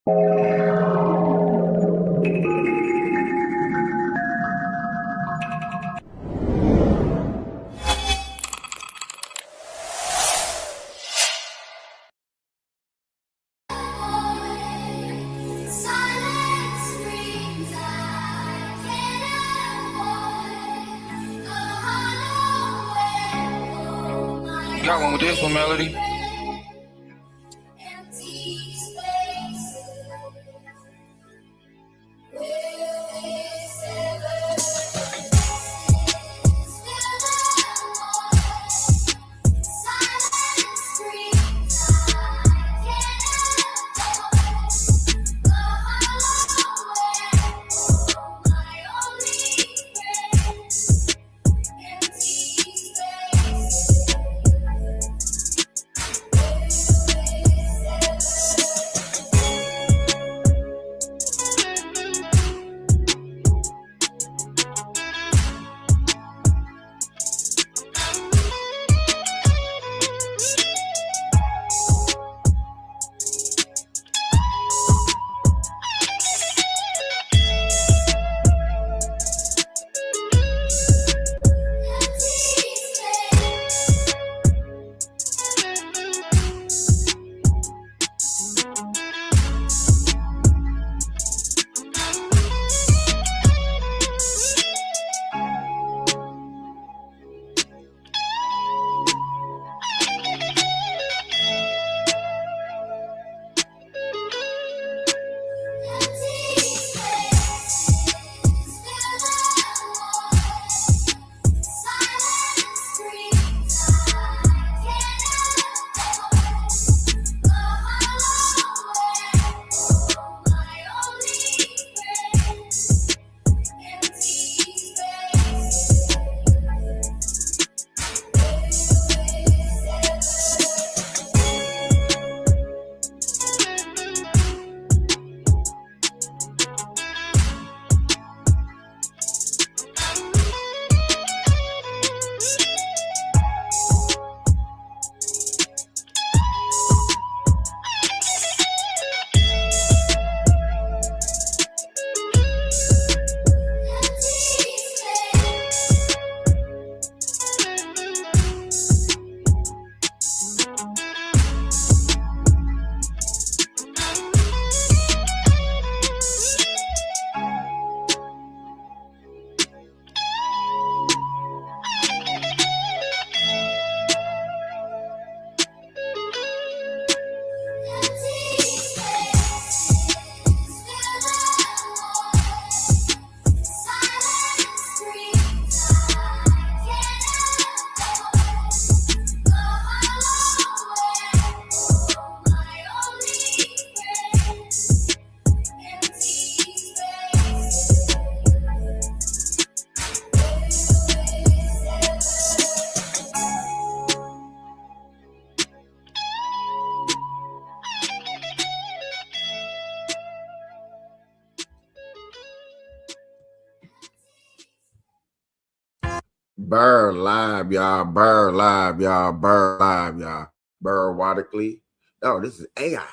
You got one with this one, Melody? Burr live, y'all. Burr live, y'all. Burr live, y'all. Burr Wadickley. No, this is AI.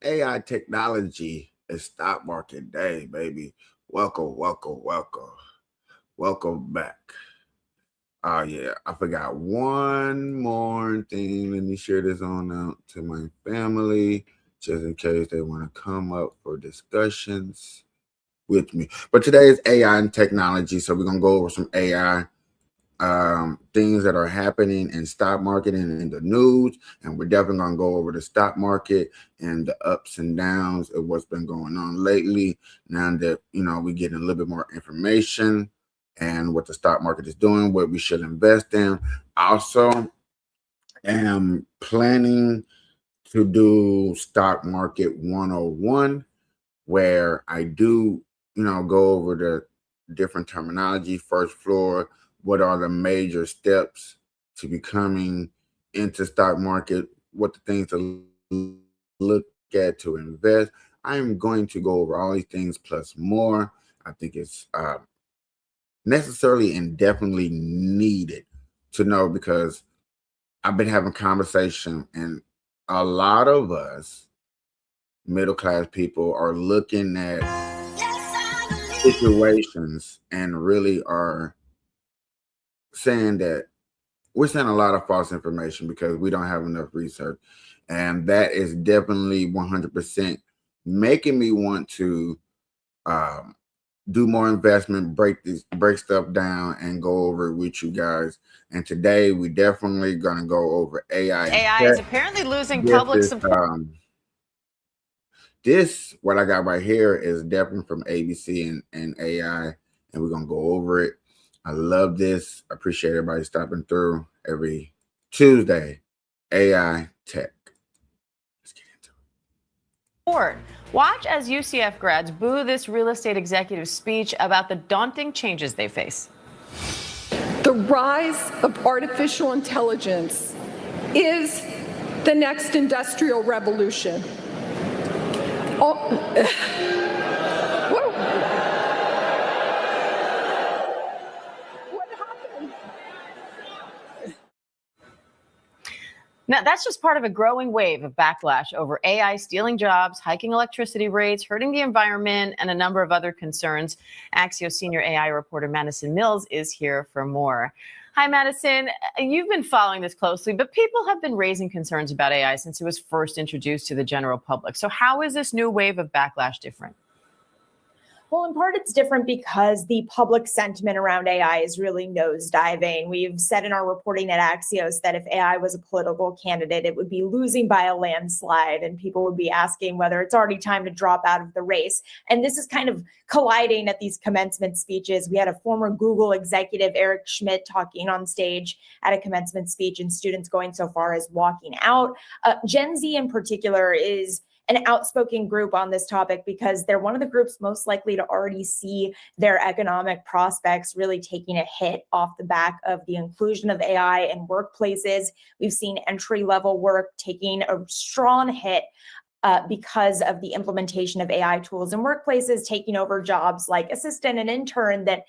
AI technology is stock market day, baby. Welcome, welcome, welcome. Welcome back. Oh, yeah. I forgot one more thing. Let me share this on out to my family, just in case they want to come up for discussions with me. But today is AI and technology, so we're going to go over some AI things that are happening in stock market and in the news, and we're definitely going to go over the stock market and the ups and downs of what's been going on lately. Now that we're getting a little bit more information and what the stock market is doing, what we should invest in. Also, am planning to do stock market 101, where I do go over the different terminology, first floor, what are the major steps to becoming into stock market, what the things to look at to invest. I am going to go over all these things plus more. I think it's necessarily and definitely needed to know, because I've been having conversation, and a lot of us middle class people are looking at situations and really are saying that we're saying a lot of false information because we don't have enough research. And that is definitely 100% making me want to um, do more investment, break stuff down, and go over it with you guys. And today we definitely gonna go over AI. AI is apparently losing public support. This what I got right here is definitely from ABC and AI, and we're gonna go over it. I love this. I appreciate everybody stopping through every Tuesday. AI tech. Let's get into it. Watch as UCF grads boo this real estate executive's speech about the daunting changes they face. The rise of artificial intelligence is the next industrial revolution. What happened? Now, that's just part of a growing wave of backlash over AI stealing jobs, hiking electricity rates, hurting the environment, and a number of other concerns. Axios senior AI reporter Madison Mills is here for more. Hi, Madison. You've been following this closely, but people have been raising concerns about AI since it was first introduced to the general public. So how is this new wave of backlash different? Well, in part, it's different because the public sentiment around AI is really nosediving. We've said in our reporting at Axios that if AI was a political candidate, it would be losing by a landslide, and people would be asking whether it's already time to drop out of the race. And this is kind of colliding at these commencement speeches. We had a former Google executive, Eric Schmidt, talking on stage at a commencement speech, and students going so far as walking out. Gen Z in particular is an outspoken group on this topic because they're one of the groups most likely to already see their economic prospects really taking a hit off the back of the inclusion of AI in workplaces. We've seen entry-level work taking a strong hit because of the implementation of AI tools in workplaces, taking over jobs like assistant and intern that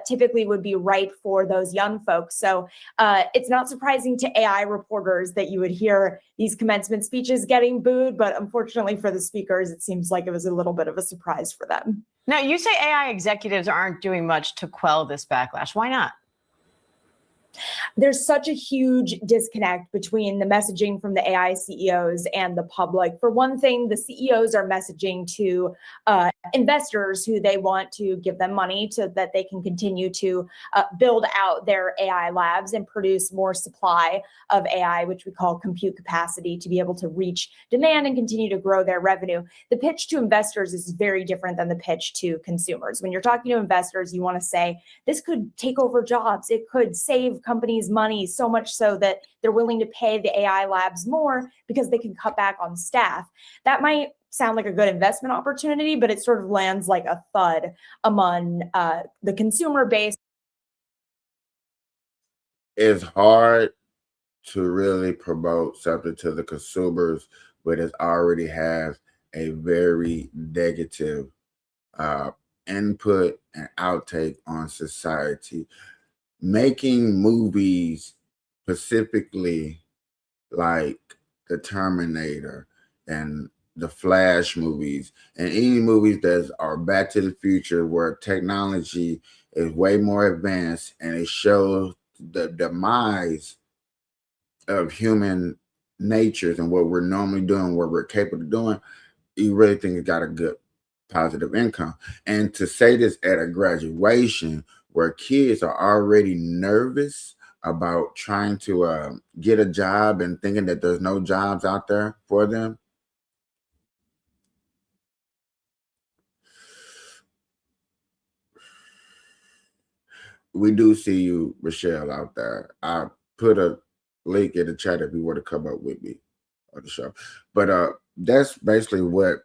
typically would be right for those young folks. So it's not surprising to AI reporters that you would hear these commencement speeches getting booed, but unfortunately for the speakers, it seems like it was a little bit of a surprise for them. Now, you say AI executives aren't doing much to quell this backlash. Why not? There's such a huge disconnect between the messaging from the AI CEOs and the public. For one thing, the CEOs are messaging to investors who they want to give them money so that they can continue to build out their AI labs and produce more supply of AI, which we call compute capacity, to be able to reach demand and continue to grow their revenue. The pitch to investors is very different than the pitch to consumers. When you're talking to investors, you want to say, this could take over jobs. It could save companies money, so much so that they're willing to pay the AI labs more because they can cut back on staff. That might sound like a good investment opportunity, but it sort of lands like a thud among the consumer base. It's hard to really promote something to the consumers, but it already has a very negative input and outtake on society. Making movies specifically like the Terminator and the Flash movies and any movies that are Back to the Future where technology is way more advanced and it shows the demise of human natures and what we're normally doing, what we're capable of doing, you really think it got a good positive income. And to say this at a graduation where kids are already nervous about trying to get a job and thinking that there's no jobs out there for them. We do see you, Michelle, out there. I put a link in the chat if you want to come up with me on the show. But that's basically what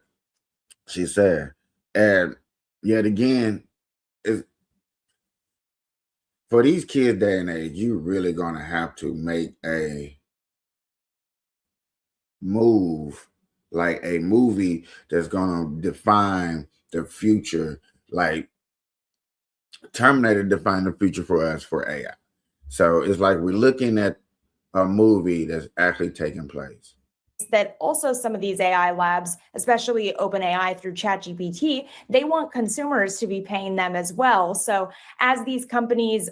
she said. And yet again, is for these kids day and age, you really gonna have to make a move, like a movie that's gonna define the future. Like Terminator defined the future for us for AI. So it's like we're looking at a movie that's actually taking place. that also some of these AI labs, especially OpenAI through ChatGPT, they want consumers to be paying them as well. So as these companies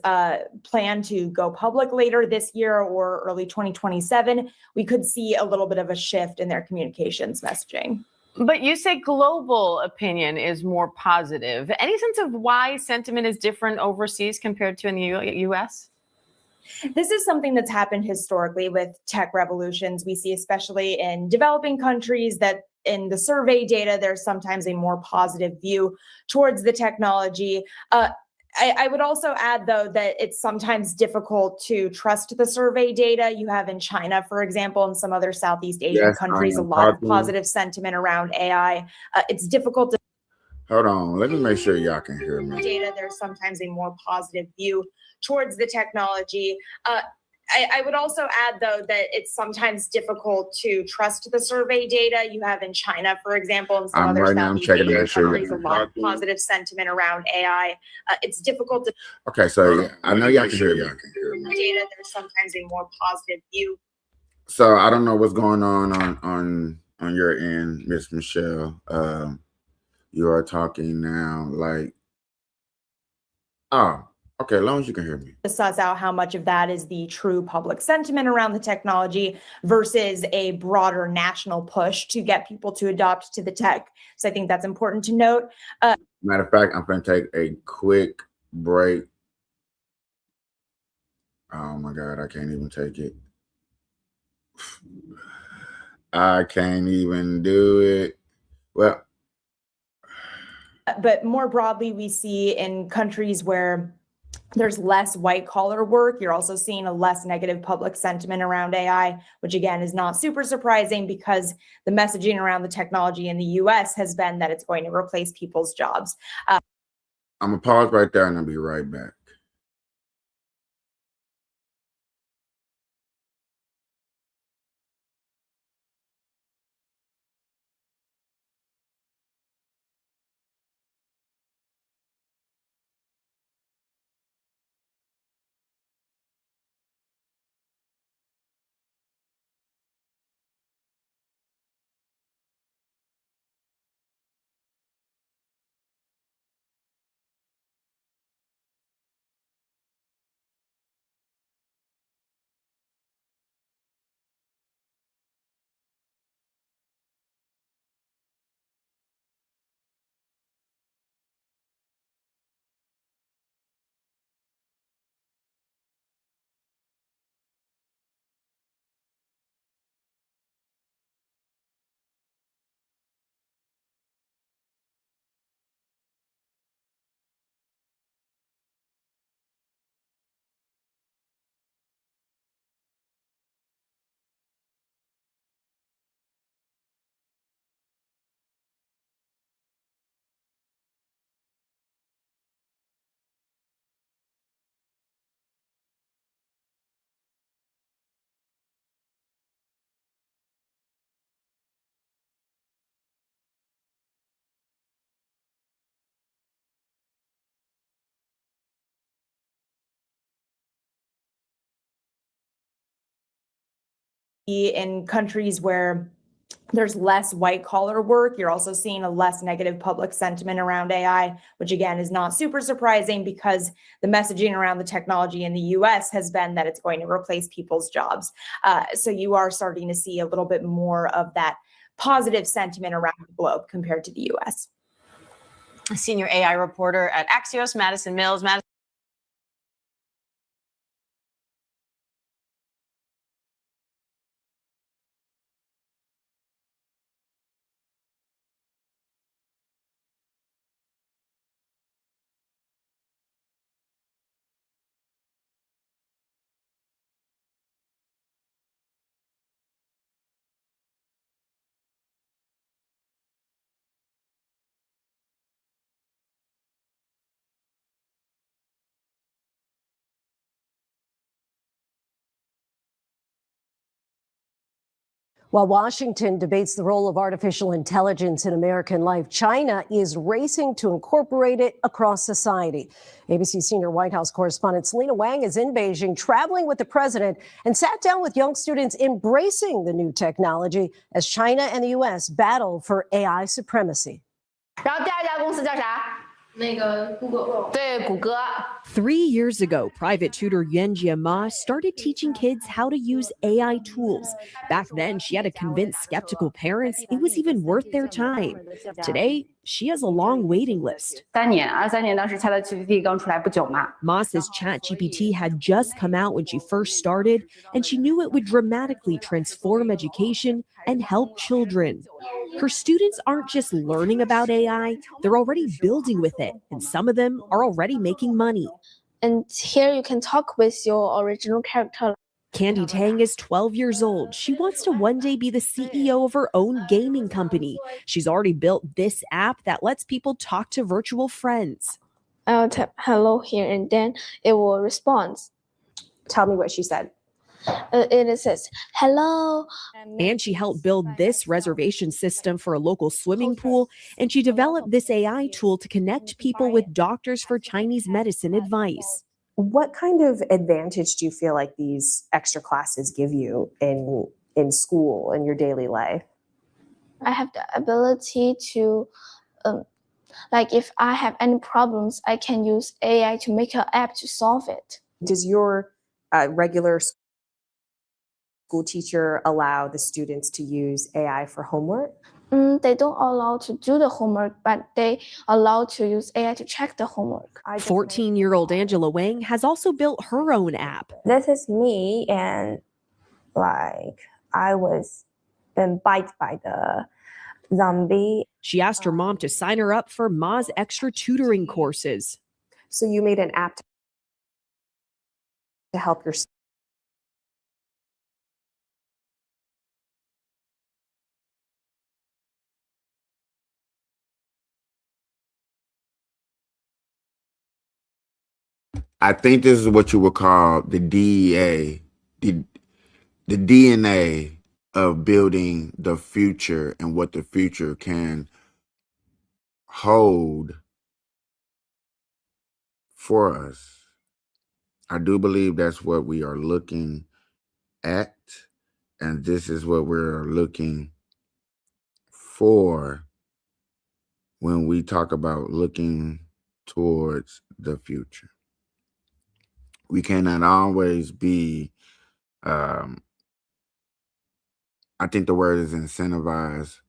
plan to go public later this year or early 2027, we could see a little bit of a shift in their communications messaging. But you say global opinion is more positive. Any sense of why sentiment is different overseas compared to in the US? This is something that's happened historically with tech revolutions. We see, especially in developing countries, that in the survey data, there's sometimes a more positive view towards the technology. I would also add, though, that it's sometimes difficult to trust the survey data. You have in China, for example, and some other Southeast Asian countries, a lot of positive sentiment around AI. It's difficult to. Hold on, let me make sure y'all can hear me. Data, there's sometimes a more positive view towards the technology. I would also add, though, that it's sometimes difficult to trust the survey data. You have in China, for example, and some other Southeast Asian countries, a lot of positive sentiment around AI. It's difficult to. Okay, so yeah, I know y'all can hear me. Data, there's sometimes a more positive view. So I don't know what's going on your end, Miss Michelle. You are talking now, like, oh. Okay, as long as you can hear me. To suss out how much of that is the true public sentiment around the technology versus a broader national push to get people to adopt to the tech. So I think that's important to note. Matter of fact, I'm going to take a quick break. Oh my God, I can't even take it. I can't even do it. Well, but more broadly, we see in countries where there's less white collar work, you're also seeing a less negative public sentiment around AI, which again is not super surprising because the messaging around the technology in the US has been that it's going to replace people's jobs. I'm gonna pause right there and I'll be right back. In countries where there's less white collar work, you're also seeing a less negative public sentiment around AI, which again is not super surprising because the messaging around the technology in the US has been that it's going to replace people's jobs. So you are starting to see a little bit more of that positive sentiment around the globe compared to the US. A senior AI reporter at Axios, Madison Mills. Madison. While Washington debates the role of artificial intelligence in American life, China is racing to incorporate it across society. ABC senior White House correspondent Selena Wang is in Beijing, traveling with the president, and sat down with young students embracing the new technology as China and the U.S. battle for AI supremacy. 然后第二家公司叫啥？那个 Google。对，谷歌。 3 years ago, private tutor Yuan Jiama started teaching kids how to use AI tools. Back then, she had to convince skeptical parents it was even worth their time. Today, she has a long waiting list. 3年，23年当时 ChatGPT 刚出来不久嘛。 Ma says ChatGPT had just come out when she first started, and she knew it would dramatically transform education and help children. Her students aren't just learning about AI, they're already building with it, and some of them are already making money. And here you can talk with your original character. Candy Tang is 12 years old. She wants to one day be the CEO of her own gaming company. She's already built this app that lets people talk to virtual friends. I'll tap hello here and then it will respond. Tell me what she said. It says, hello. And she helped build this reservation system for a local swimming pool. And she developed this AI tool to connect people with doctors for Chinese medicine advice. What kind of advantage do you feel like these extra classes give you in school, in your daily life? I have the ability to, like if I have any problems, I can use AI to make an app to solve it. Does your regular school teacher allow the students to use AI for homework? They don't allow to do the homework, but they allow to use AI to check the homework. 14-year-old Angela Wang has also built her own app. This is me, and like I was been bitten by the zombie. She asked her mom to sign her up for Ma's extra tutoring courses. So you made an app to help your I think this is what you would call the DEA, the DNA of building the future and what the future can hold for us. I do believe that's what we are looking at, and this is what we're looking for when we talk about looking towards the future. We cannot always be, I think the word is incentivized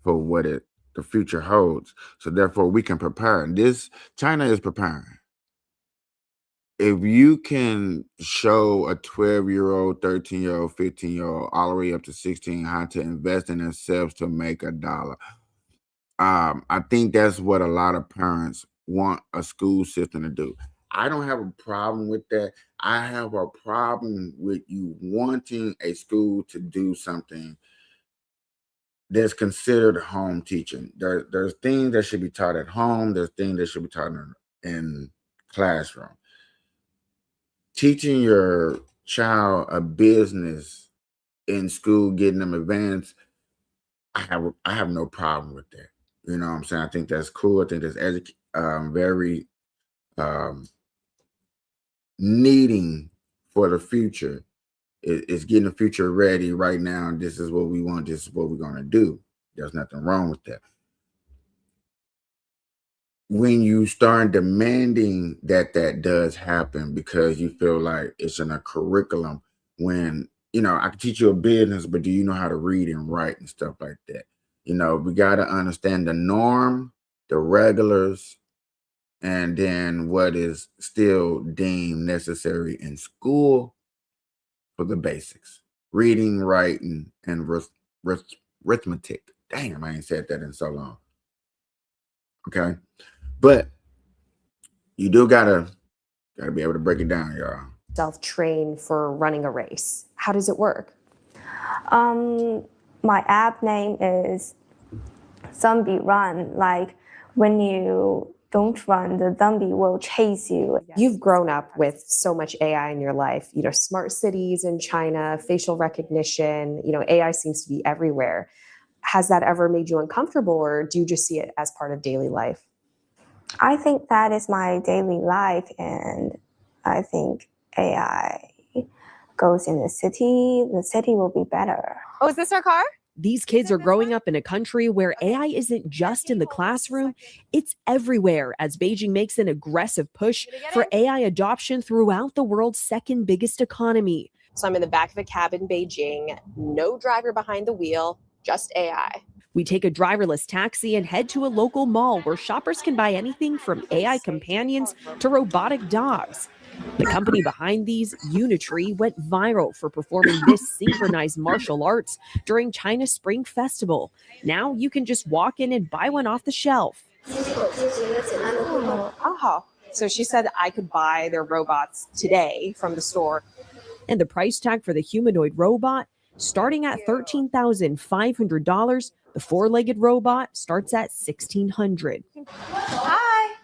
for what the future holds. So therefore we can prepare. China is preparing. If you can show a 12-year-old, 13-year-old, 15-year-old, all the way up to 16, how to invest in themselves to make $1, I think that's what a lot of parents want a school system to do. I don't have a problem with that. I have a problem with you wanting a school to do something that's considered home teaching. There's things that should be taught at home. There's things that should be taught in classroom. Teaching your child a business in school, getting them advanced, I have no problem with that. You know what I'm saying? I think that's cool. I think that's very needing for the future. Is getting the future ready right now. And this is what we want. This is what we're going to do. There's nothing wrong with that. When you start demanding that does happen because you feel like it's in a curriculum, when, I can teach you a business, but do you know how to read and write and stuff like that? We got to understand the norm, the regulars, and then what is still deemed necessary in school for the basics. Reading, writing, and arithmetic. Damn, I ain't said that in so long. Okay? But you do gotta be able to break it down, y'all. Self-train for running a race. How does it work? My app name is Zombie Run. Like when you don't run, the zombie will chase you. You've grown up with so much AI in your life, smart cities in China, facial recognition, AI seems to be everywhere. Has that ever made you uncomfortable, or do you just see it as part of daily life? I think that is my daily life, and I think AI goes in the city will be better. Oh, is this our car? These kids are growing up in a country where AI isn't just in the classroom, it's everywhere as Beijing makes an aggressive push for AI adoption throughout the world's second biggest economy. So I'm in the back of a cab in Beijing, no driver behind the wheel, just AI. We take a driverless taxi and head to a local mall where shoppers can buy anything from AI companions to robotic dogs. The company behind these, Unitree, went viral for performing this synchronized martial arts during China's Spring Festival. Now you can just walk in and buy one off the shelf. Oh, so she said I could buy their robots today from the store. And the price tag for the humanoid robot, starting at $13,500, the four-legged robot starts at $1,600. Hi.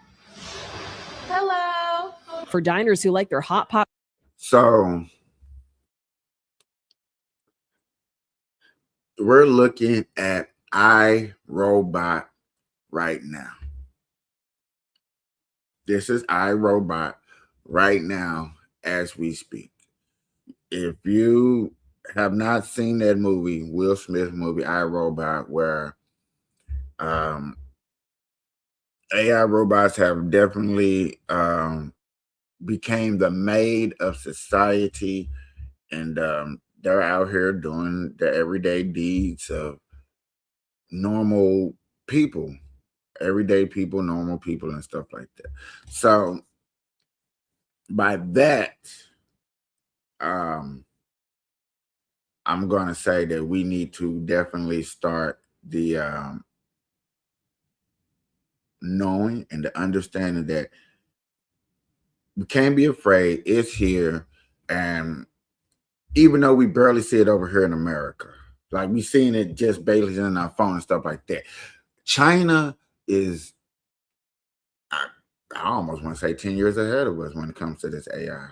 Hello. For diners who like their hot pot. So we're looking at iRobot right now. This is iRobot right now as we speak. If you have not seen that movie, Will Smith movie, iRobot, where AI robots have definitely became the maid of society, and they're out here doing the everyday deeds of normal people, normal people and stuff like that. So by that, I'm going to say that we need to definitely start the knowing and the understanding that we can't be afraid. It's here. And even though we barely see it over here in America, like we seeing it just barely in our phone and stuff like that. China is, I almost want to say 10 years ahead of us when it comes to this AI.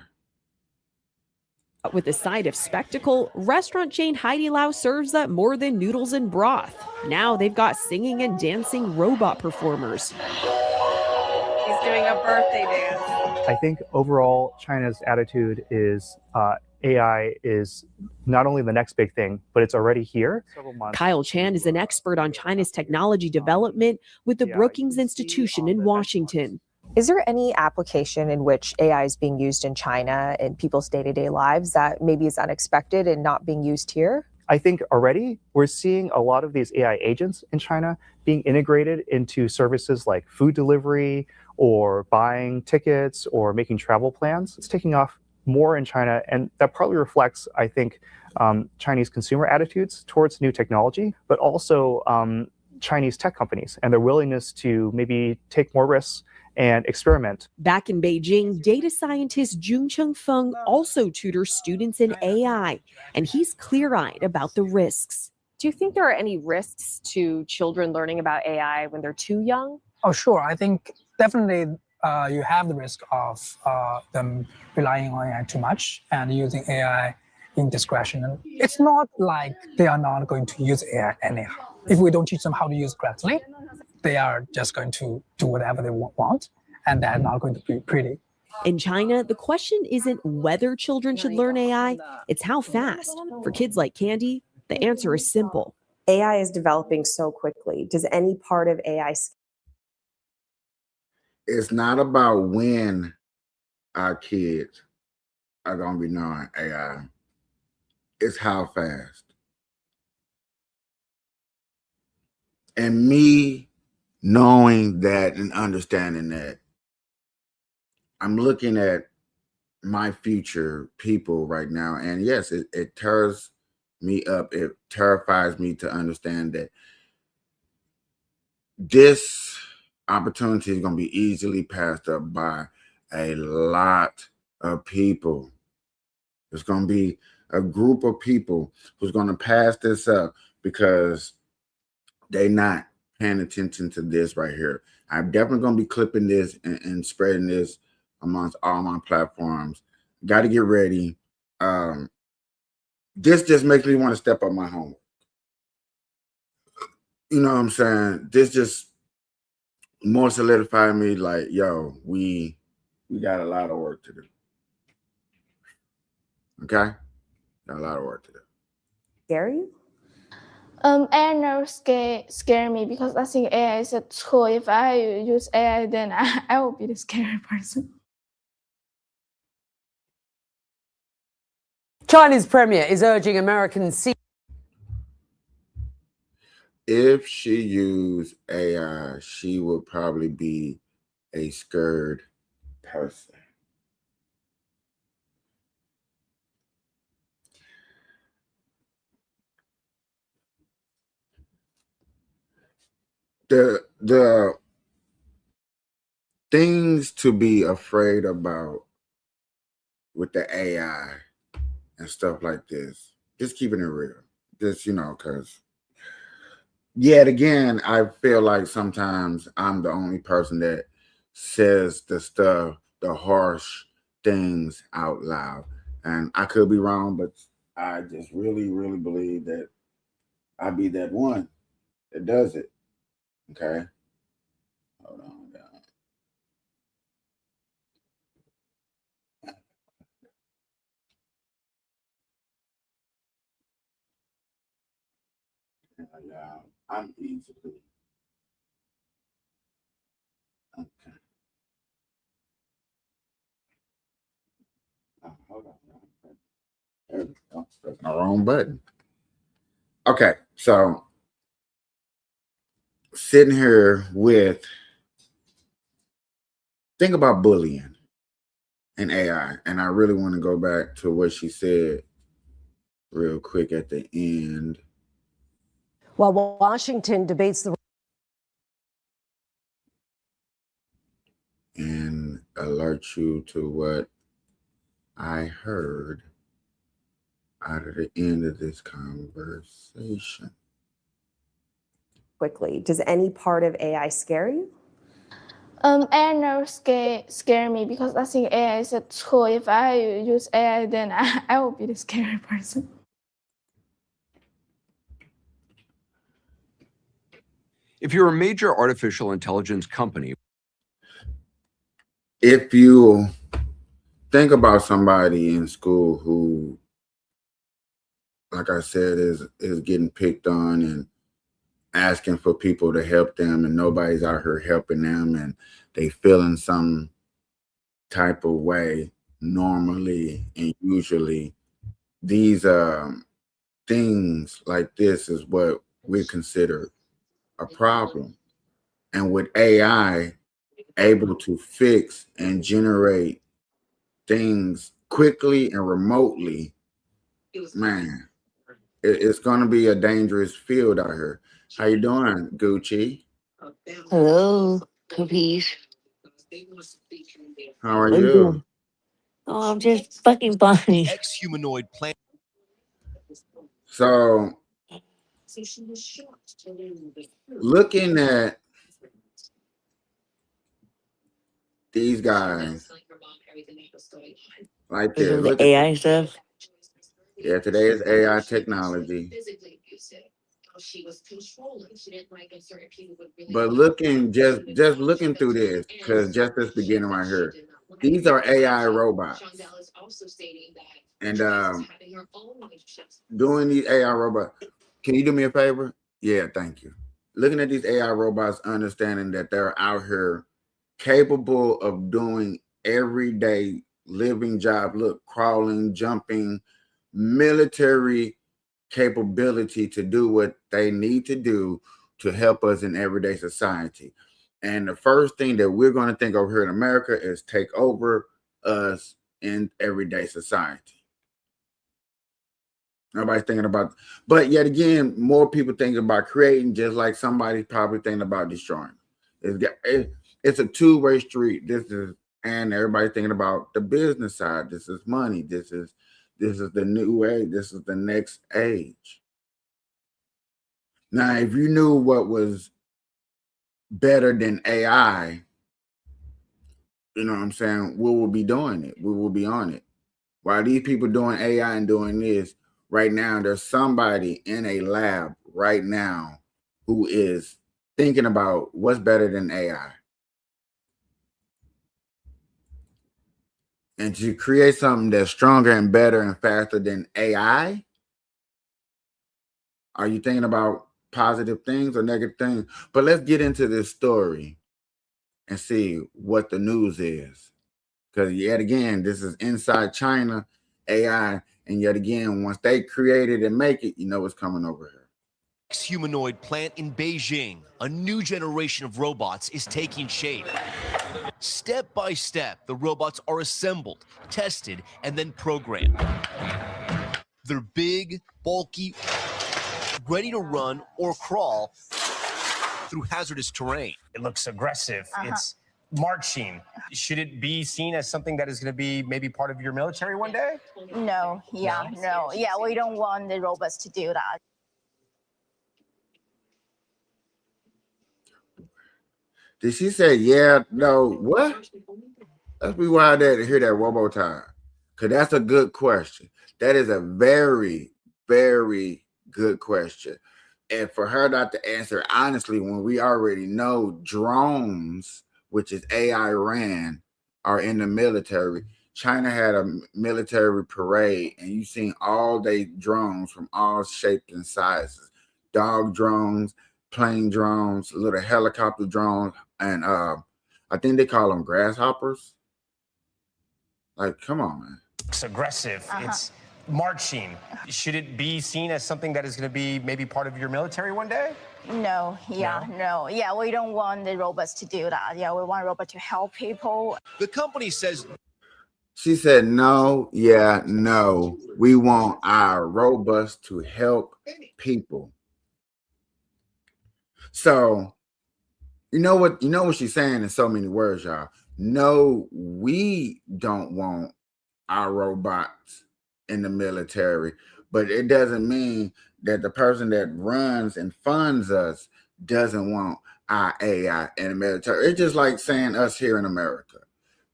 With a side of spectacle, restaurant chain Heidi Lau serves up more than noodles and broth. Now they've got singing and dancing robot performers. He's doing a birthday dance. I think overall China's attitude is AI is not only the next big thing, but it's already here. Kyle Chan is an expert on China's technology development with the Brookings Institution in Washington. Is there any application in which AI is being used in China in people's day-to-day lives that maybe is unexpected and not being used here? I think already we're seeing a lot of these AI agents in China being integrated into services like food delivery or buying tickets or making travel plans. It's taking off more in China, and that partly reflects, I think, Chinese consumer attitudes towards new technology, but also Chinese tech companies and their willingness to maybe take more risks and experiment. Back in Beijing, data scientist Jung Cheng Feng also tutors students in AI, and he's clear-eyed about the risks. Do you think there are any risks to children learning about AI when they're too young? Oh, sure. I think definitely you have the risk of them relying on AI too much and using AI indiscretion. It's not like they are not going to use AI anyhow. If we don't teach them how to use it correctly, they are just going to do whatever they want, and they're not going to be pretty. In China, the question isn't whether children should learn AI, it's how fast. For kids like Candy, the answer is simple. AI is developing so quickly. Does any part of AI... It's not about when our kids are going to be knowing AI. It's how fast. And me knowing that and understanding that, I'm looking at my future people right now. And yes, it tears me up. It terrifies me to understand that this opportunity is going to be easily passed up by a lot of people. There's going to be a group of people who's going to pass this up because they're not paying attention to this right here. I'm definitely going to be clipping this and spreading this amongst all my platforms. Got to get ready. This just makes me want to step up my homework. You know what I'm saying? This just more solidified me like, yo, we got a lot of work to do. Okay? Got a lot of work to do. Scare you? AI never scare me because I think AI is a tool. If I use AI, then I will be the scary person. China's premier is urging Americans. If she used AI, she would probably be a scared person. The things to be afraid about with the AI and stuff like this, just keeping it real. Just, because yet again, I feel like sometimes I'm the only person that says the harsh things out loud. And I could be wrong, but I just really, really believe that I'll be that one that does it. Okay. Hold on, guys. Yeah, I'm easily. Okay. Hold on. There we go. Pressing the wrong button. Okay, so sitting here think about bullying and AI, and I really want to go back to what she said real quick at the end. While Washington debates the and alert you to what I heard out of the end of this conversation. Quickly, does any part of AI scare you? AI never scare me because I think AI is a tool. If I use AI, then I will be the scary person. If you're a major artificial intelligence company, if you think about somebody in school who, like I said, is getting picked on and asking for people to help them, and nobody's out here helping them, and they feel in some type of way, normally and usually, these things like this is what we consider a problem. And with AI able to fix and generate things quickly and remotely, man, it's going to be a dangerous field out here. How you doing, Gucci? Hello, puppies. How are you? Oh, I'm just fucking funny. ex-humanoid plant. So, looking at these guys like this, The look at AI stuff. yeah, today is AI technology. But looking just looking through this, because just this beginning right here, these are AI robots. And doing these AI robots, can you do me a favor? Yeah, thank you. Looking at these AI robots, understanding that they're out here capable of doing everyday living job, look, crawling, jumping, military capability to do what they need to do to help us in everyday society. And the first thing that we're going to think over here in America is take over us in everyday society. Nobody's thinking about, but yet again, more people thinking about creating, just like somebody's probably thinking about destroying. It's a two-way street. And everybody's thinking about the business side. This is money. This is the new age. This is the next age. Now, if you knew what was better than AI, you know what I'm saying, we will be doing it. We will be on it. While these people doing AI and doing this, right now, there's somebody in a lab right now who is thinking about what's better than AI. And to create something that's stronger and better and faster than AI, are you thinking about positive things or negative things? But let's get into this story and see what the news is. Because yet again, this is inside China, AI, and yet again, once they create it and make it, you know what's coming over here. Humanoid plant in Beijing, a new generation of robots is taking shape. Step by step, the robots are assembled, tested, and then programmed. They're big, bulky, ready to run or crawl through hazardous terrain. It looks aggressive. It's marching. Should it be seen as something that is going to be maybe part of your military one day? No, no. Yeah, we don't want the robots to do that. Did she say yeah, no, what? Let's rewind that and hear that one more time. Because that's a good question. That is a very, very good question. And for her not to answer honestly, when we already know drones, which is AI ran, are in the military. China had a military parade, and you've seen all day drones from all shapes and sizes. Dog drones, plane drones, little helicopter drones, and I think they call them grasshoppers. Like, come on, man. It's aggressive. It's marching. Should it be seen as something that is going to be maybe part of your military one day? No, no. Yeah, we don't want the robots to do that. Yeah, we want robots to help people. The company says. She said, no, yeah, no. We want our robots to help people. So, you know what she's saying in so many words, y'all. No, we don't want our robots in the military, but it doesn't mean that the person that runs and funds us doesn't want our AI in the military. It's just like saying us here in America.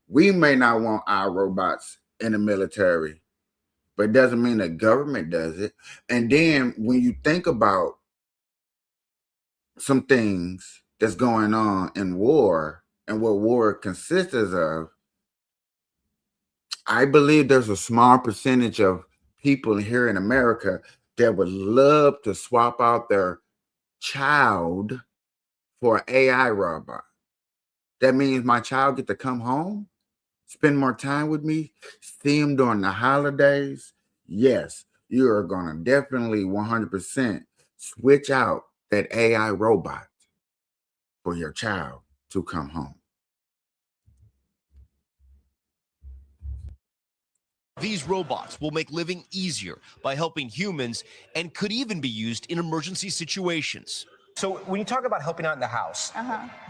We may not want our robots in the military, but it doesn't mean the government does it. And then when you think about some things that's going on in war and what war consists of, I believe there's a small percentage of people here in America that would love to swap out their child for an AI robot. That means my child get to come home, spend more time with me, see him during the holidays. Yes, you are going to definitely 100% switch out that AI robot for your child to come home. These robots will make living easier by helping humans and could even be used in emergency situations. So when you talk about helping out in the house,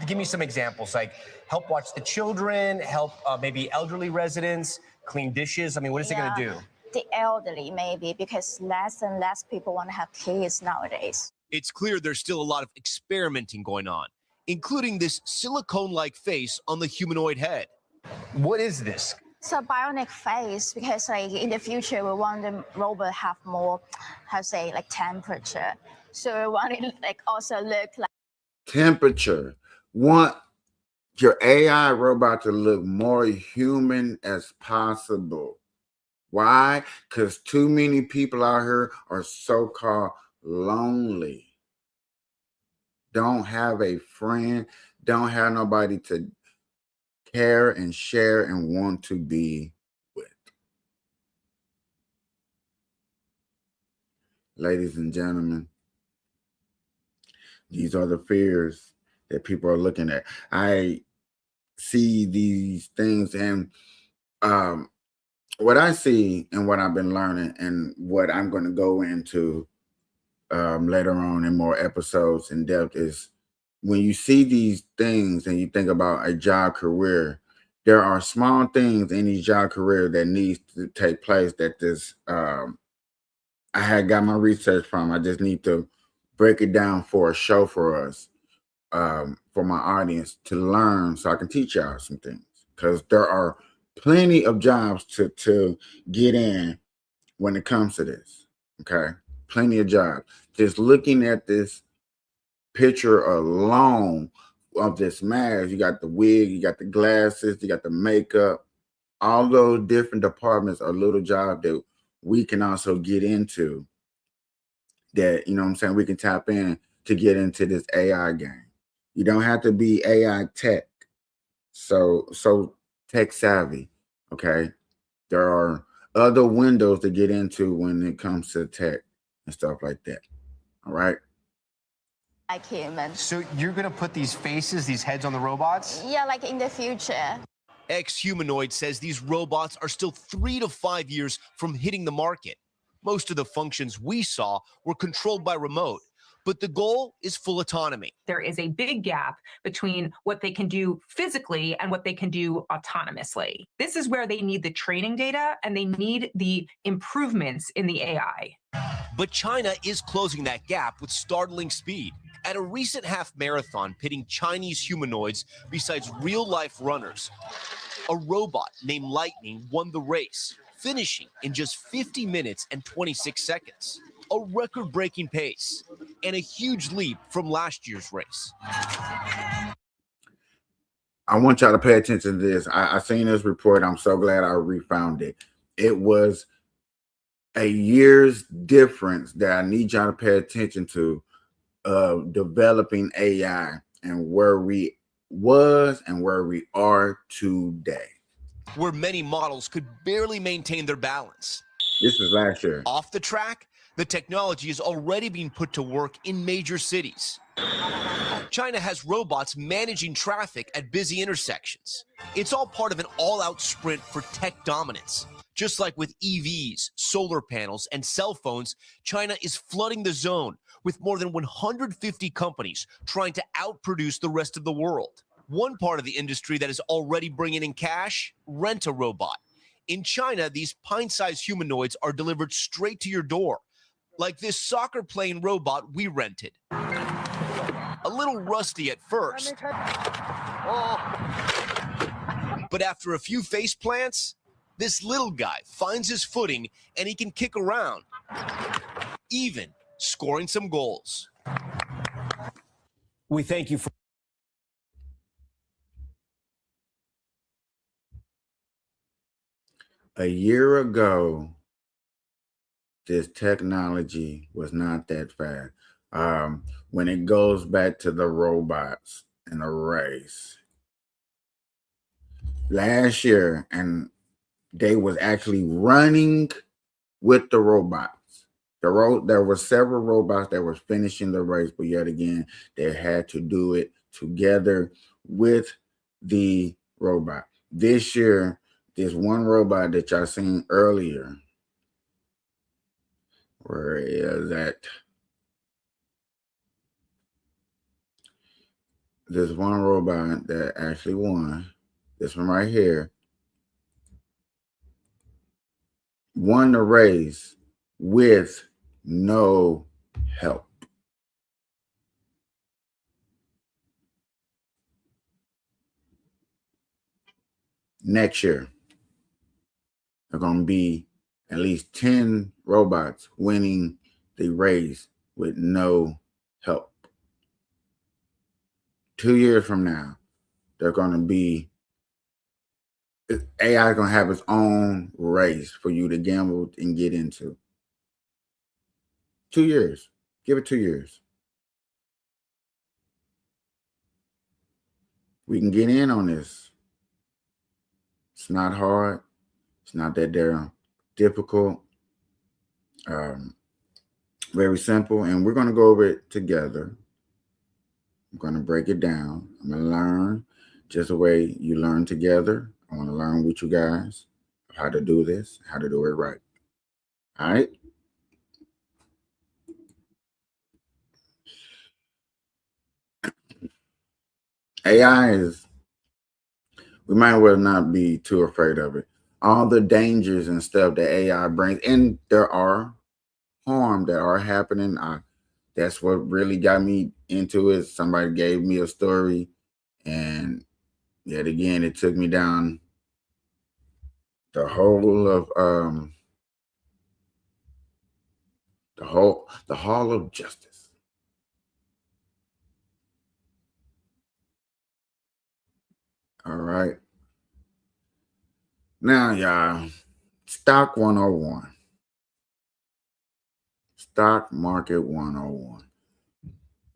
give me some examples, like help watch the children, help maybe elderly residents, clean dishes. I mean, what is it going to do? The elderly, maybe, because less and less people want to have kids nowadays. It's clear there's still a lot of experimenting going on, including this silicone-like face on the humanoid head. What is this? It's a bionic face because, like, in the future, we want the robot to have more, like temperature. So we want it like also look like temperature. Want your AI robot to look more human as possible. Why? Because too many people out here are so-called lonely. Don't have a friend, don't have nobody to care and share and want to be with. Ladies and gentlemen, these are the fears that people are looking at. I see these things, and what I see and what I've been learning and what I'm going to go into later on in more episodes in depth is when you see these things and you think about a job career, there are small things in each job career that needs to take place that this I had got my research from. I just need to break it down for a show for us. for my audience to learn so I can teach y'all some things, because there are plenty of jobs to get in when it comes to this. Okay, plenty of jobs. Just looking at this picture alone of this mask, you got the wig, you got the glasses, you got the makeup. All those different departments are little jobs that we can also get into, that, you know what I'm saying, we can tap in to get into this AI game. You don't have to be AI tech, so tech savvy. Okay, there are other windows to get into when it comes to tech and stuff like that. All right. Like human. So you're gonna put these faces, these heads on the robots? Yeah, like in the future. Ex-Humanoid says these robots are still 3 to 5 years from hitting the market. Most of the functions we saw were controlled by remote, but the goal is full autonomy. There is a big gap between what they can do physically and what they can do autonomously. This is where they need the training data and they need the improvements in the AI. But China is closing that gap with startling speed. At a recent half marathon pitting Chinese humanoids besides real-life runners, a robot named Lightning won the race, finishing in just 50 minutes and 26 seconds. A record-breaking pace and a huge leap from last year's race. I want y'all to pay attention to this. I seen this report. I'm so glad I refound it. It was a year's difference that I need y'all to pay attention to of developing AI and where we was and where we are today. Where many models could barely maintain their balance. This is last year. Off the track, the technology is already being put to work in major cities. China has robots managing traffic at busy intersections. It's all part of an all-out sprint for tech dominance. Just like with EVs, solar panels, and cell phones, China is flooding the zone with more than 150 companies trying to outproduce the rest of the world. One part of the industry that is already bringing in cash, rent a robot. In China, these pint-sized humanoids are delivered straight to your door, like this soccer-playing robot we rented. A little rusty at first, but after a few face plants, this little guy finds his footing and he can kick around, even scoring some goals. We thank you for. A year ago, this technology was not that fast. When it goes back to the robots in a race, last year, and they was actually running with the robots. There were several robots that were finishing the race, but yet again, they had to do it together with the robot. This year, this one robot that y'all seen earlier, where is that? This one robot that actually won, this one right here, won the race with no help. Next year, there are going to be at least 10 robots winning the race with no help. 2 years from now, they're going to be, AI is going to have its own race for you to gamble and get into. 2 years. Give it 2 years. We can get in on this. It's not hard. It's not that damn difficult. Very simple. And we're going to go over it together. I'm going to break it down. I'm going to learn just the way you learn together. I want to learn with you guys how to do this, how to do it right. All right? AI is, we might well not be too afraid of it. All the dangers and stuff that AI brings, and there are harm that are happening. That's what really got me into it. Somebody gave me a story, and yet again, it took me down the whole of the hall of justice. All right. Now, y'all, stock 101. Stock market 101.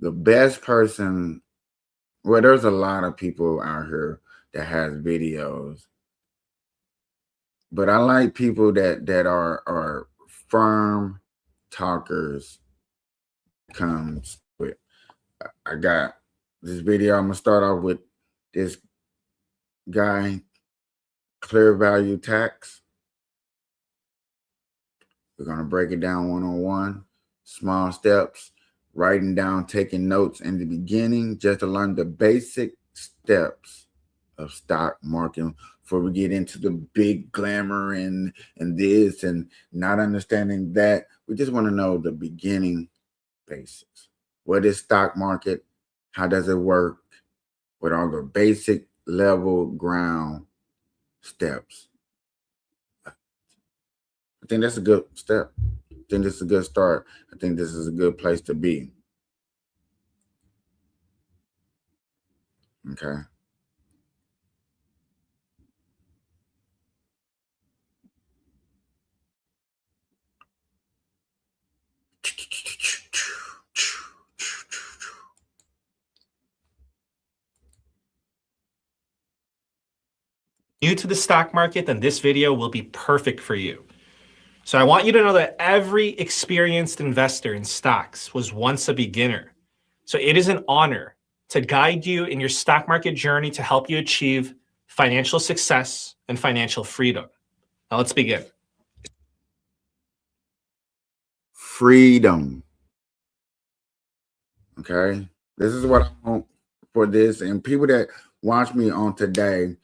The best person, well, there's a lot of people out here that has videos, but I like people that are firm talkers. Comes with, I got this video. I'm gonna start off with this guy, Clear Value Tax. We're gonna break it down 101, small steps, writing down, taking notes in the beginning, just to learn the basic steps of stock market before we get into the big glamour and this and not understanding that. We just want to know the beginning basics. What is stock market? How does it work? What are the basic level ground steps? I think that's a good step. I think this is a good start. I think this is a good place to be. Okay. New to the stock market, then this video will be perfect for you. So I want you to know that every experienced investor in stocks was once a beginner. So it is an honor to guide you in your stock market journey to help you achieve financial success and financial freedom. Now let's begin. Freedom. Okay. This is what I want for this. And people that watch me on today,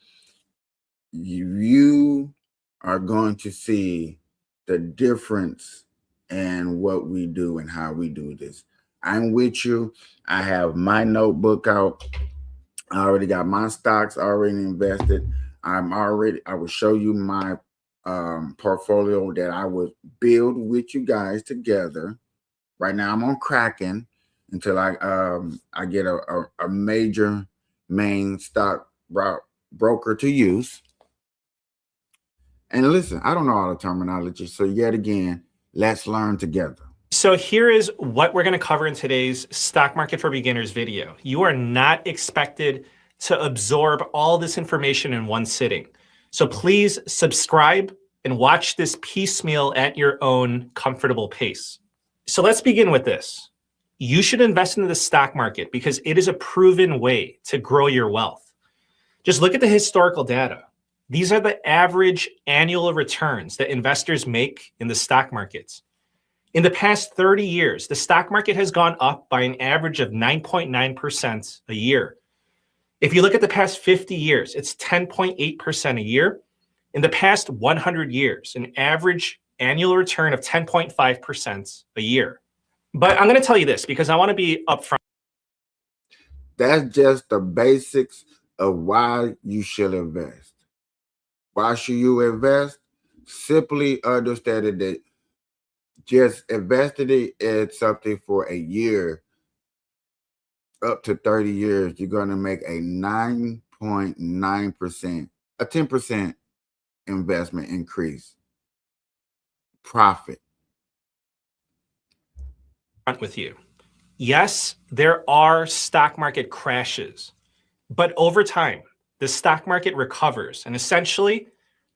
you are going to see the difference in what we do and how we do this. I'm with you. I have my notebook out. I already got my stocks already invested. I will show you my portfolio that I would build with you guys together. Right now I'm on Kraken until I get a major main stock broker to use. And listen, I don't know all the terminology, so yet again, let's learn together. So here is what we're going to cover in today's Stock Market for Beginners video. You are not expected to absorb all this information in one sitting. So please subscribe and watch this piecemeal at your own comfortable pace. So let's begin with this. You should invest into the stock market because it is a proven way to grow your wealth. Just look at the historical data. These are the average annual returns that investors make in the stock markets. In the past 30 years, the stock market has gone up by an average of 9.9% a year. If you look at the past 50 years, it's 10.8% a year. In the past 100 years, an average annual return of 10.5% a year. But I'm going to tell you this because I want to be upfront. That's just the basics of why you should invest. Why should you invest? Simply understanding that just investing it in something for a year, up to 30 years, you're going to make a 9.9%, a 10% investment increase. Profit. With you. Yes, there are stock market crashes, but over time, the stock market recovers, and essentially,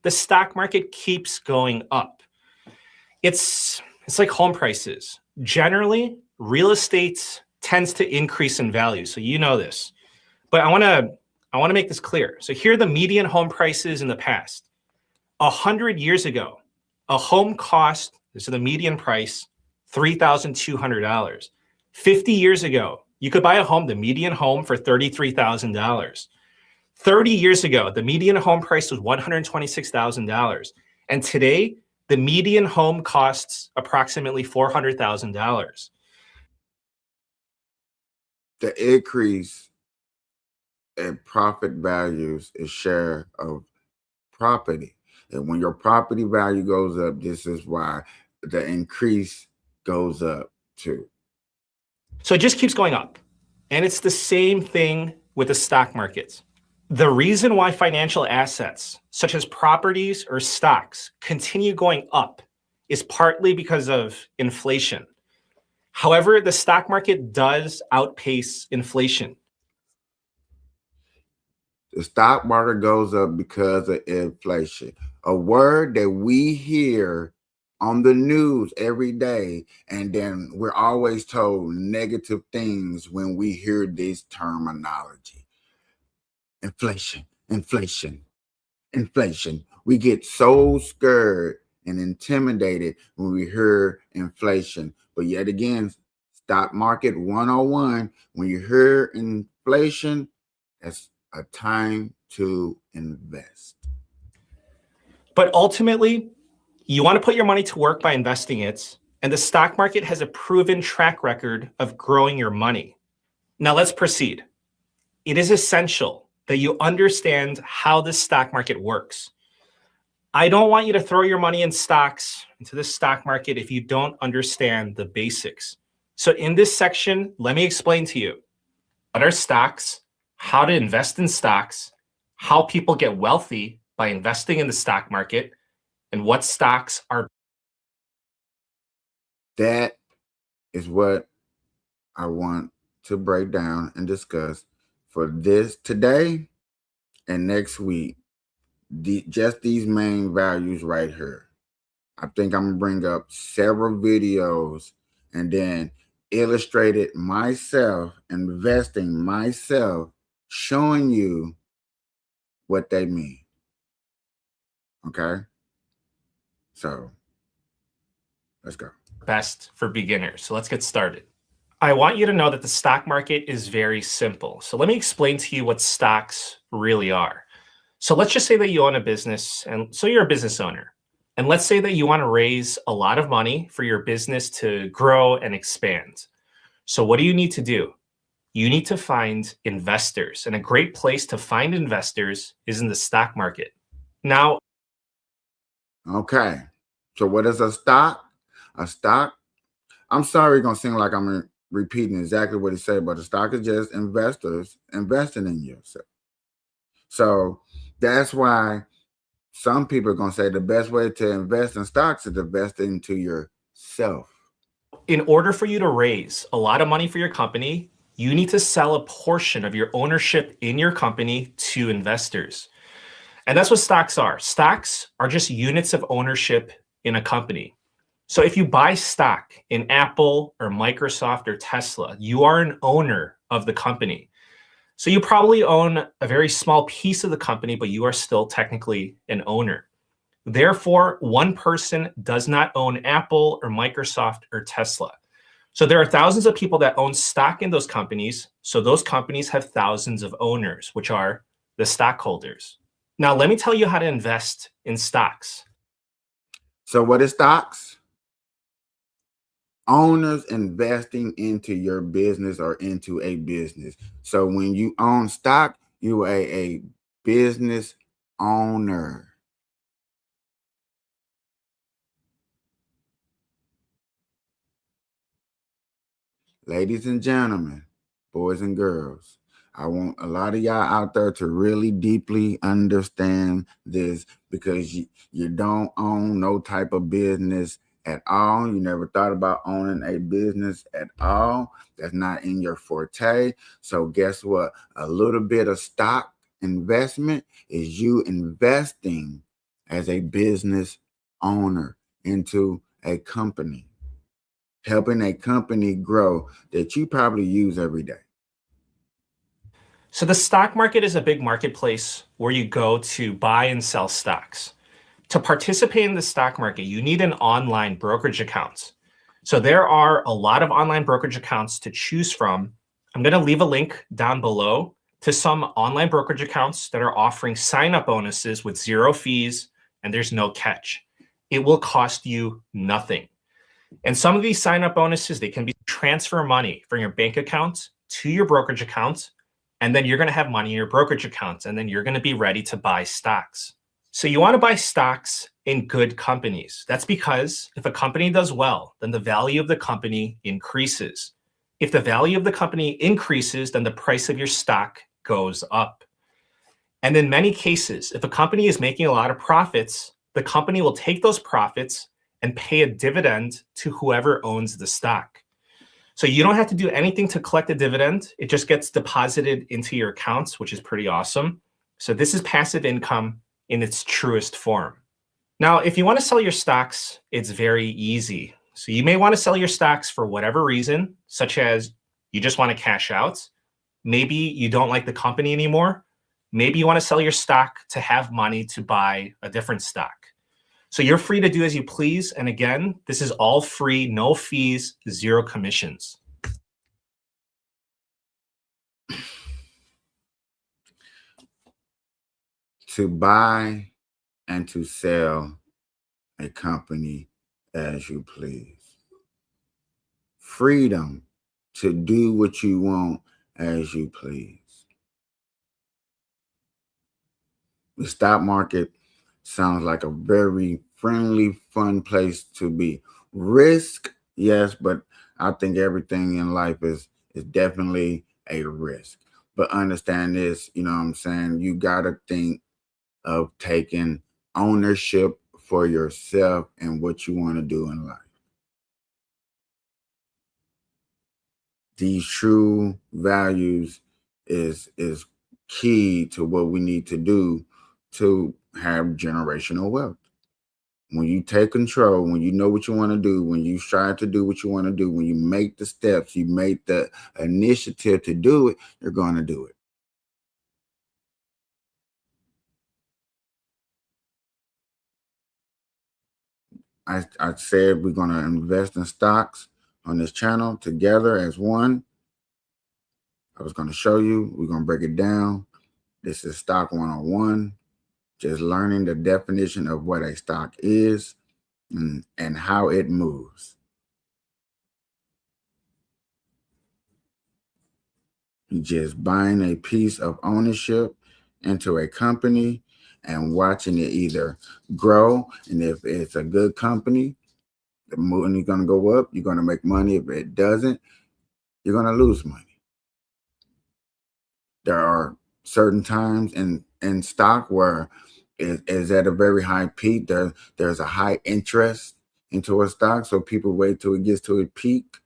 the stock market keeps going up. It's like home prices. Generally, real estate tends to increase in value, so you know this. But I want to make this clear. So here are the median home prices in the past. 100 years ago, a home cost, this is the median price, $3,200. 50 years ago, you could buy a home, the median home, for $33,000. 30 years ago, the median home price was $126,000. And today, the median home costs approximately $400,000. The increase in profit values is share of property. And when your property value goes up, this is why the increase goes up too. So it just keeps going up. And it's the same thing with the stock markets. The reason why financial assets, such as properties or stocks, continue going up is partly because of inflation. However, the stock market does outpace inflation. The stock market goes up because of inflation, a word that we hear on the news every day, and then we're always told negative things when we hear this terminology. Inflation, inflation, inflation. We get so scared and intimidated when we hear inflation. But yet again, stock market 101, when you hear inflation, that's a time to invest. But ultimately, you want to put your money to work by investing it, and the stock market has a proven track record of growing your money. Now let's proceed. It is essential that you understand how the stock market works. I don't want you to throw your money in stocks into the stock market if you don't understand the basics. So in this section, let me explain to you what are stocks, how to invest in stocks, how people get wealthy by investing in the stock market, and what stocks are. That is what I want to break down and discuss for this today and next week. Just these main values right here. I think I'm gonna bring up several videos and then illustrate it myself, investing myself, showing you what they mean. Okay? So let's go. Best for beginners. So let's get started. I want you to know that the stock market is very simple. So let me explain to you what stocks really are. So let's just say that you own a business, and so you're a business owner. And let's say that you want to raise a lot of money for your business to grow and expand. So what do you need to do? You need to find investors. And a great place to find investors is in the stock market. Now, okay. So what is a stock? A stock, I'm sorry, it's going to seem like I'm repeating exactly what he said, but a stock is just investors investing in yourself. So that's why some people are going to say the best way to invest in stocks is to invest into yourself. in order for you to raise a lot of money for your company, you need to sell a portion of your ownership in your company to investors. And that's what stocks are. Stocks are just units of ownership in a company. So if you buy stock in Apple or Microsoft or Tesla, you are an owner of the company. So you probably own a very small piece of the company, but you are still technically an owner. Therefore, one person does not own Apple or Microsoft or Tesla. So there are thousands of people that own stock in those companies. So those companies have thousands of owners, which are the stockholders. Now, let me tell you how to invest in stocks. So what is stocks? Owners investing into your business or into a business. So when you own stock, you are a business owner. Ladies and gentlemen, boys and girls, I want a lot of y'all out there to really deeply understand this, because you don't own no type of business at all. You never thought about owning a business at all. That's not in your forte. So guess what? A little bit of stock investment is you investing as a business owner into a company, helping a company grow that you probably use every day. So the stock market is a big marketplace where you go to buy and sell stocks. To participate in the stock market, you need an online brokerage account. So there are a lot of online brokerage accounts to choose from. I'm going to leave a link down below to some online brokerage accounts that are offering sign-up bonuses with 0 fees, and there's no catch. It will cost you nothing. And some of these sign-up bonuses, they can be transfer money from your bank account to your brokerage account, and then you're going to have money in your brokerage account, and then you're going to be ready to buy stocks. So you want to buy stocks in good companies. That's because if a company does well, then the value of the company increases. If the value of the company increases, then the price of your stock goes up. And in many cases, if a company is making a lot of profits, the company will take those profits and pay a dividend to whoever owns the stock. So you don't have to do anything to collect a dividend. It just gets deposited into your accounts, which is pretty awesome. So this is passive income in its truest form. Now, if you want to sell your stocks, it's very easy. So you may want to sell your stocks for whatever reason, such as you just want to cash out. Maybe you don't like the company anymore. Maybe you want to sell your stock to have money to buy a different stock. So you're free to do as you please. And again, this is all free, no fees, 0 commissions. To buy and to sell a company as you please. Freedom to do what you want as you please. The stock market sounds like a very friendly, fun place to be. Risk, yes, but I think everything in life is definitely a risk. But understand this, you know what I'm saying? You got to think of taking ownership for yourself and what you want to do in life. These true values is key to what we need to do to have generational wealth. When you take control, when you know what you want to do, when you strive to do what you want to do, when you make the steps, you make the initiative to do it, you're going to do it. I said we're going to invest in stocks on this channel together as one. I was going to show you. We're going to break it down. This is Stock 101. Just learning the definition of what a stock is and how it moves. You're just buying a piece of ownership into a company and watching it either grow. And if it's a good company, the money is going to go up. You're going to make money. If it doesn't, you're going to lose money. There are certain times in stock where it is at a very high peak. There's a high interest into a stock. So people wait till it gets to a peak,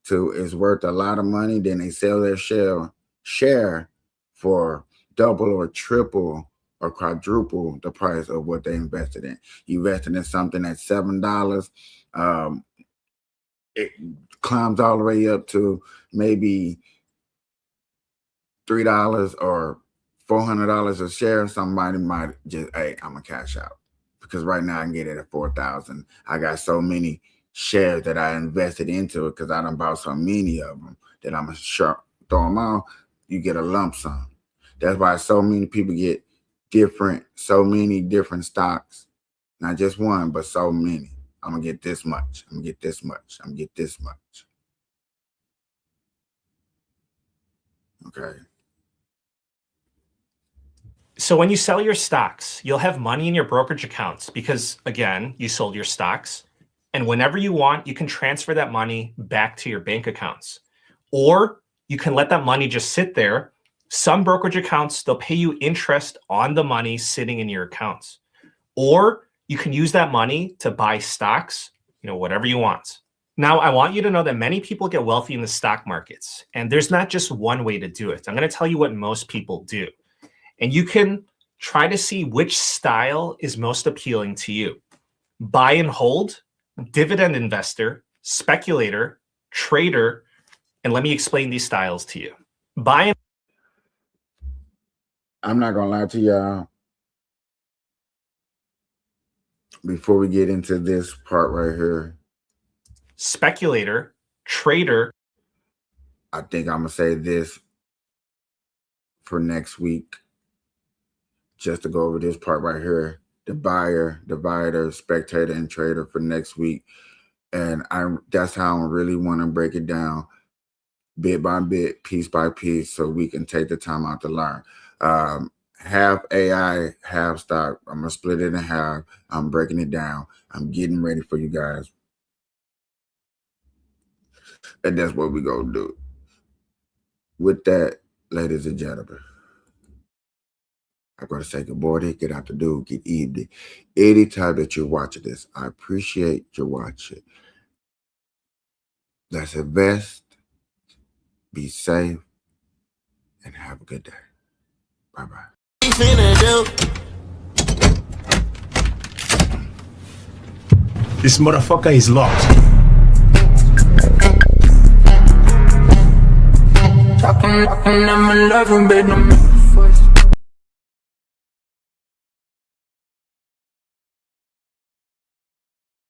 to it's worth a lot of money. Then they sell their share for double or triple or quadruple the price of what they invested in. You invested in something at $7. It climbs all the way up to maybe $3 or $400 a share. Somebody might just, hey, I'm gonna cash out because right now I can get it at 4,000. I got so many shares that I invested into it because I done bought so many of them that I'm gonna throw them out. You get a lump sum. That's why so many people get so many different stocks, not just one, but so many. I'm gonna get this much. I'm gonna get this much. I'm gonna get this much. Okay. So when you sell your stocks, you'll have money in your brokerage accounts because, again, you sold your stocks. And whenever you want, you can transfer that money back to your bank accounts. Or you can let that money just sit there. Some brokerage accounts, they'll pay you interest on the money sitting in your accounts. Or you can use that money to buy stocks, whatever you want. Now, I want you to know that many people get wealthy in the stock markets. And there's not just one way to do it. I'm going to tell you what most people do. And you can try to see which style is most appealing to you. Buy and hold, dividend investor, speculator, trader, and let me explain these styles to you. Buy and I'm not gonna lie to y'all. Before we get into this part right here, speculator, trader. I think I'm gonna say this for next week. Just to go over this part right here, the buyer, divider, spectator, and trader for next week. And that's how I really want to break it down. bit by bit, piece by piece, so we can take the time out to learn. Half AI, half stock. I'm gonna split it in half. I'm breaking it down. I'm getting ready for you guys. And that's what we're gonna do. With that, ladies and gentlemen, I'm gonna say good morning, get out the door, good evening. Anytime that you're watching this, I appreciate your watching. Let's invest, be safe, and have a good day. Bye-bye. This motherfucker is locked. I'm in love with